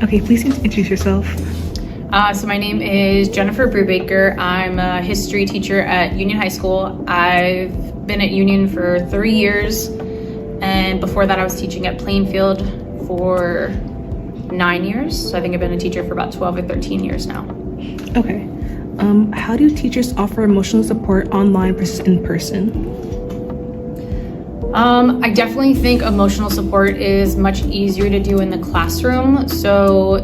Okay, please introduce yourself. So my name is Jennifer Brubaker. I'm a history teacher at Union High School. I've been at Union for 3 years, and before that I was teaching at Plainfield for 9 years. So I think I've been a teacher for about 12 or 13 years now. Okay. How do teachers offer emotional support online versus in person? I definitely think emotional support is much easier to do in the classroom. So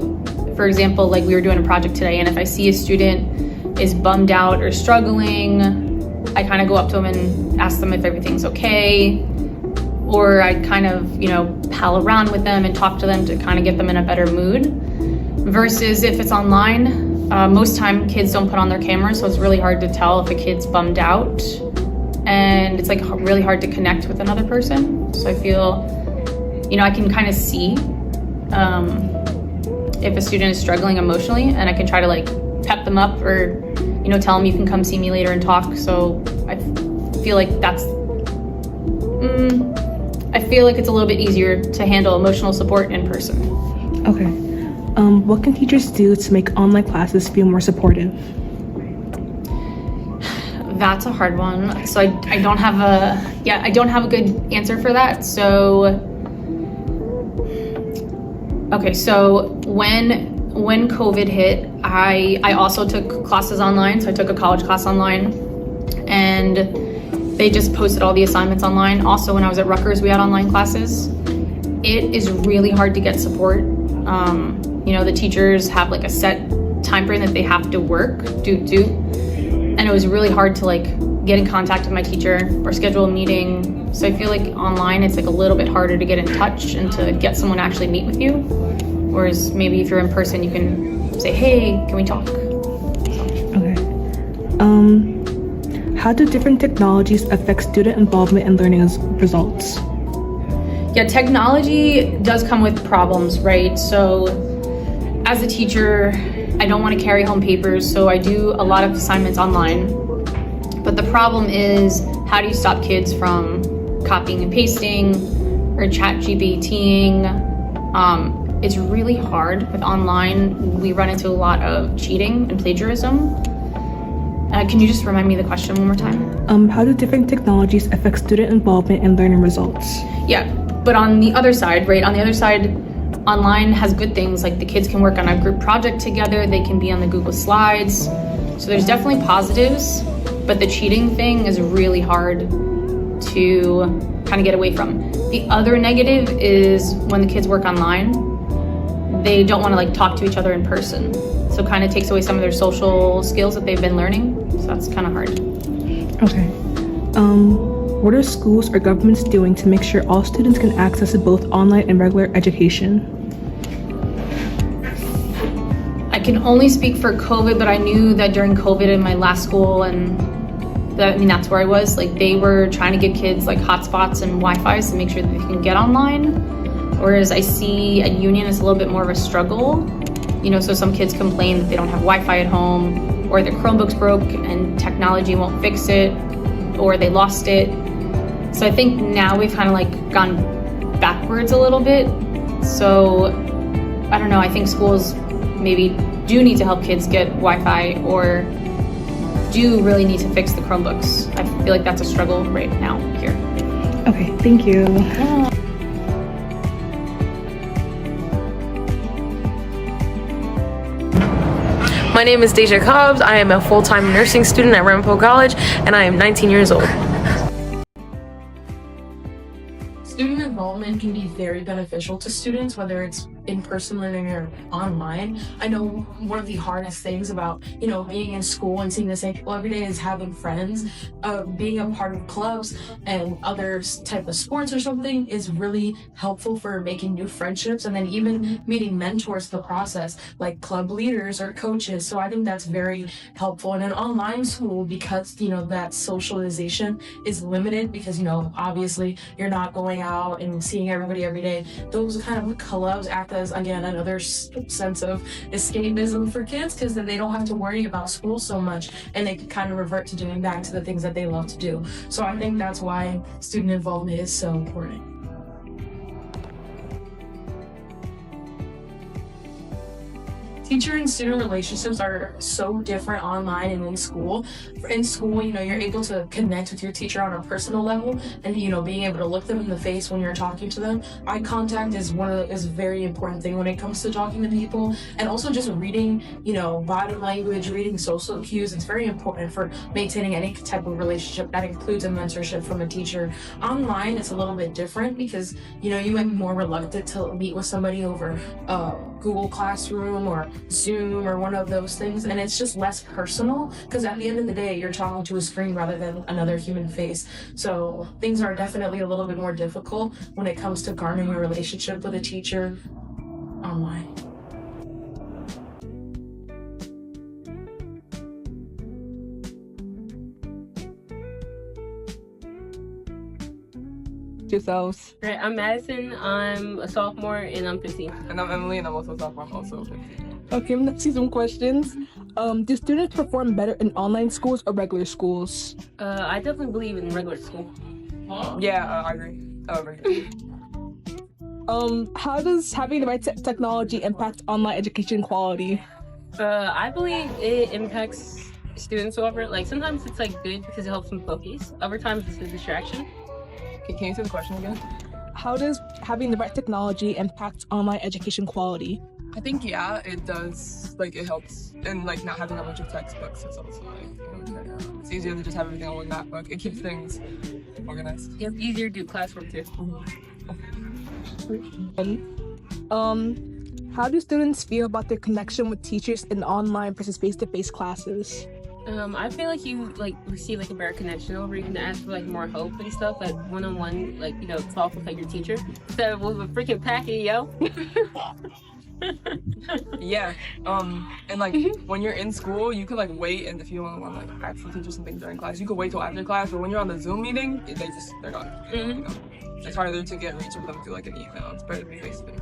for example, like we were doing a project today, and if I see a student is bummed out or struggling, I kind of go up to them and ask them if everything's okay, or I kind of, pal around with them and talk to them to kind of get them in a better mood. Versus if it's online, most time kids don't put on their cameras, so it's really hard to tell if a kid's bummed out, and it's like really hard to connect with another person. So I feel, I can kind of see if a student is struggling emotionally, and I can try to like pep them up or, tell them you can come see me later and talk. So I feel like it's a little bit easier to handle emotional support in person. Okay. What can teachers do to make online classes feel more supportive? That's a hard one. So I don't have a good answer for that. So, okay, so when COVID hit, I also took classes online. So I took a college class online, and they just posted all the assignments online. Also, when I was at Rutgers, we had online classes. It is really hard to get support. The teachers have like a set time frame that they have to work due to, and it was really hard to like get in contact with my teacher or schedule a meeting. So I feel like online it's like a little bit harder to get in touch and to get someone to actually meet with you. Whereas maybe if you're in person, you can say, hey, can we talk? Okay. How do different technologies affect student involvement and learning results? Yeah, technology does come with problems, right? So as a teacher, I don't want to carry home papers, so I do a lot of assignments online. But the problem is, how do you stop kids from copying and pasting or ChatGPTing? It's really hard with online. We run into a lot of cheating and plagiarism. Can you just remind me the question one more time? How do different technologies affect student involvement and learning results? Yeah, but on the other side, right? On the other side, online has good things, like the kids can work on a group project together, they can be on the Google Slides. So there's definitely positives, but the cheating thing is really hard to kind of get away from. The other negative is when the kids work online, they don't want to like talk to each other in person. So kind of takes away some of their social skills that they've been learning. So that's kind of hard. Okay. What are schools or governments doing to make sure all students can access both online and regular education? I can only speak for COVID, but I knew that during COVID in my last school, and that's where I was, like they were trying to give kids like hotspots and Wi-Fi to make sure that they can get online. Whereas I see at Union it's a little bit more of a struggle. So some kids complain that they don't have Wi-Fi at home, or their Chromebook's broke and technology won't fix it, or they lost it. So I think now we've kind of like gone backwards a little bit. So I don't know, I think schools maybe do need to help kids get Wi-Fi, or do really need to fix the Chromebooks. I feel like that's a struggle right now here. Okay, thank you. Yeah. My name is Deja Cobbs. I am a full-time nursing student at Ramapo College, and I am 19 years old. Student involvement can be very beneficial to students, whether it's in-person learning or online. I know one of the hardest things about, being in school and seeing the same people every day is having friends. Being a part of clubs and other type of sports or something is really helpful for making new friendships, and then even meeting mentors in the process, like club leaders or coaches. So I think that's very helpful. In an online school, because, that socialization is limited because, obviously you're not going out and seeing everybody every day. Those kind of clubs act as, again, another sense of escapism for kids, because then they don't have to worry about school so much, and they can kind of revert to doing back to the things that they love to do. So I think that's why student involvement is so important. teacher and student relationships are so different online and in school. In school, you know, you're able to connect with your teacher on a personal level, and you know, being able to look them in the face when you're talking to them. Eye contact is is a very important thing when it comes to talking to people, and also just reading, you know, body language, reading social cues. It's very important for maintaining any type of relationship that includes a mentorship from a teacher. Online, it's a little bit different because, you know, you might be more reluctant to meet with somebody over Google Classroom or Zoom or one of those things, and it's just less personal because at the end of the day, you're talking to a screen rather than another human face. So things are definitely a little bit more difficult when it comes to garnering a relationship with a teacher online. Yourselves. Right, I'm Madison. I'm a sophomore and I'm 15. And I'm Emily, and I'm also a sophomore. I'm also 15. Okay, let's see some questions. Do students perform better in online schools or regular schools? I definitely believe in regular school. Yeah, I agree. I agree. How does having the right technology impact online education quality? I believe it impacts students over. Like sometimes it's like good because it helps them focus. Other times it's a distraction. Can you say the question again? How does having the right technology impact online education quality? I think, yeah, it does. Like, it helps. And, like, not having a bunch of textbooks is also, like, you know, it's easier to just have everything on one MacBook. It keeps things organized. It's easier to do classwork too. How do students feel about their connection with teachers in online versus face-to-face classes? I feel like you receive like a better connection over. You can ask for like more help and stuff, like one-on-one, like, you know, talk with like your teacher instead of with a freaking packet, yo. Yeah. And like when you're in school, you can like wait, and if you want to like ask the teacher something during class, you can wait till after class. But when you're on the Zoom meeting, they're gone. You know? It's harder to get reach of them through like an email. It's better to be face to face.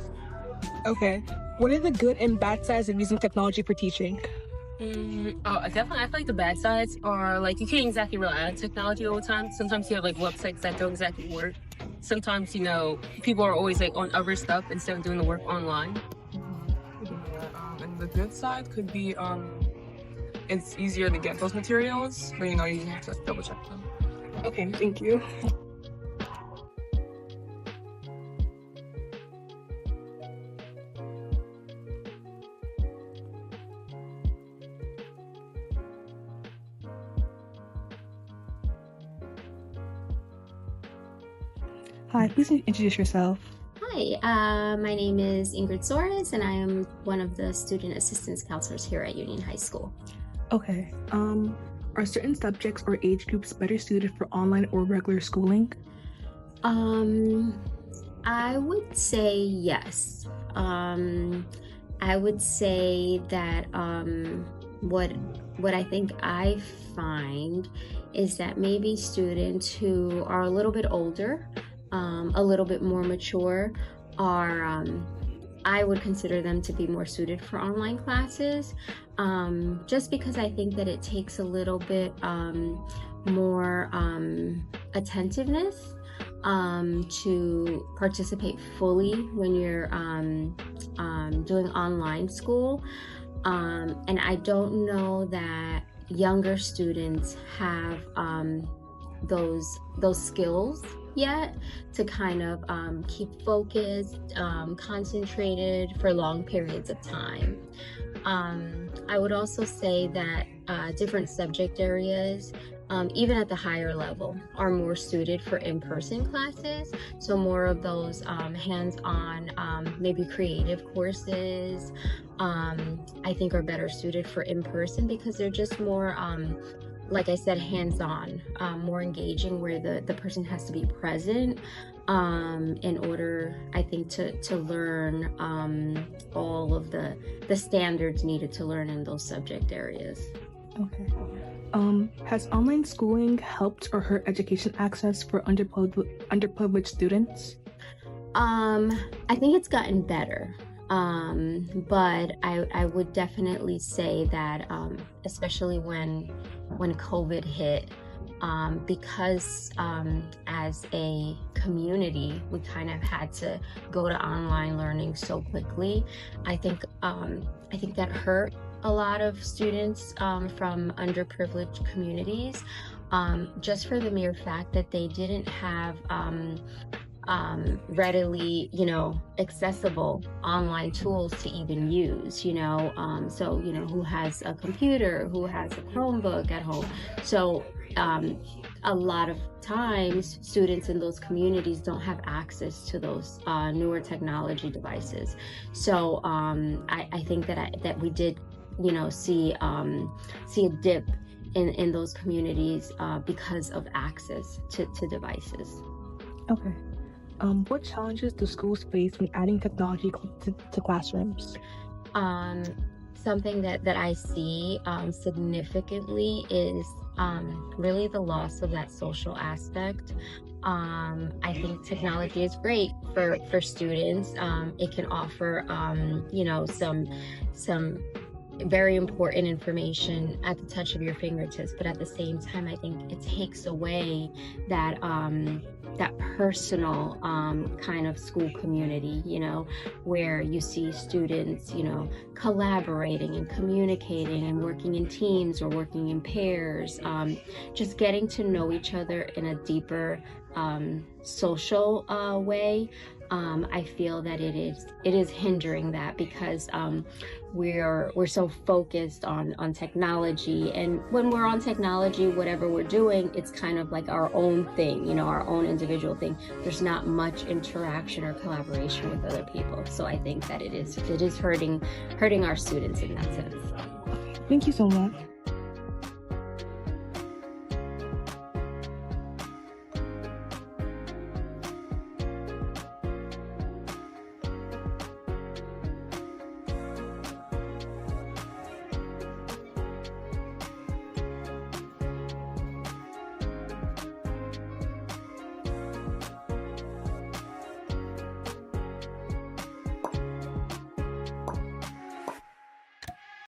Okay. What are the good and bad sides of using technology for teaching? Definitely. I feel like the bad sides are like you can't exactly rely on technology all the time. Sometimes you have like websites that don't exactly work. Sometimes, you know, people are always like on other stuff instead of doing the work online. And the good side could be it's easier to get those materials, but you know, you have to double check them. Okay, thank you. Hi, please introduce yourself. Hi, my name is Ingrid Soares, and I am one of the student assistance counselors here at Union High School. Okay. Are certain subjects or age groups better suited for online or regular schooling? I would say yes. I would say that what I think I find is that maybe students who are a little bit older, a little bit more mature, are I would consider them to be more suited for online classes, just because I think that it takes a little bit more attentiveness to participate fully when you're doing online school. And I don't know that younger students have those skills yet to kind of keep focused, concentrated for long periods of time. I would also say that different subject areas, even at the higher level, are more suited for in-person classes. So more of those hands-on, maybe creative courses, I think are better suited for in-person because they're just more, like I said, hands-on, more engaging, where the person has to be present in order, I think, to learn all of the standards needed to learn in those subject areas. Okay. Has online schooling helped or hurt education access for underprivileged students? I think it's gotten better. But I would definitely say that, especially when COVID hit, because as a community, we kind of had to go to online learning so quickly. I think that hurt a lot of students from underprivileged communities, just for the mere fact that they didn't have readily, accessible online tools to even use, so, who has a computer, who has a Chromebook at home. So a lot of times students in those communities don't have access to those newer technology devices. So I think that we did, see a dip in those communities because of access to devices. Okay. What challenges do schools face when adding technology to classrooms? Something that I see significantly is really the loss of that social aspect. I think technology is great for students. It can offer, some very important information at the touch of your fingertips, but at the same time, I think it takes away that personal kind of school community, where you see students, collaborating and communicating and working in teams or working in pairs, just getting to know each other in a deeper social way. I feel that it is hindering that because we're so focused on technology, and when we're on technology, whatever we're doing, it's kind of like our own thing, our own individual thing. There's not much interaction or collaboration with other people. So I think that it is hurting our students in that sense. Thank you so much.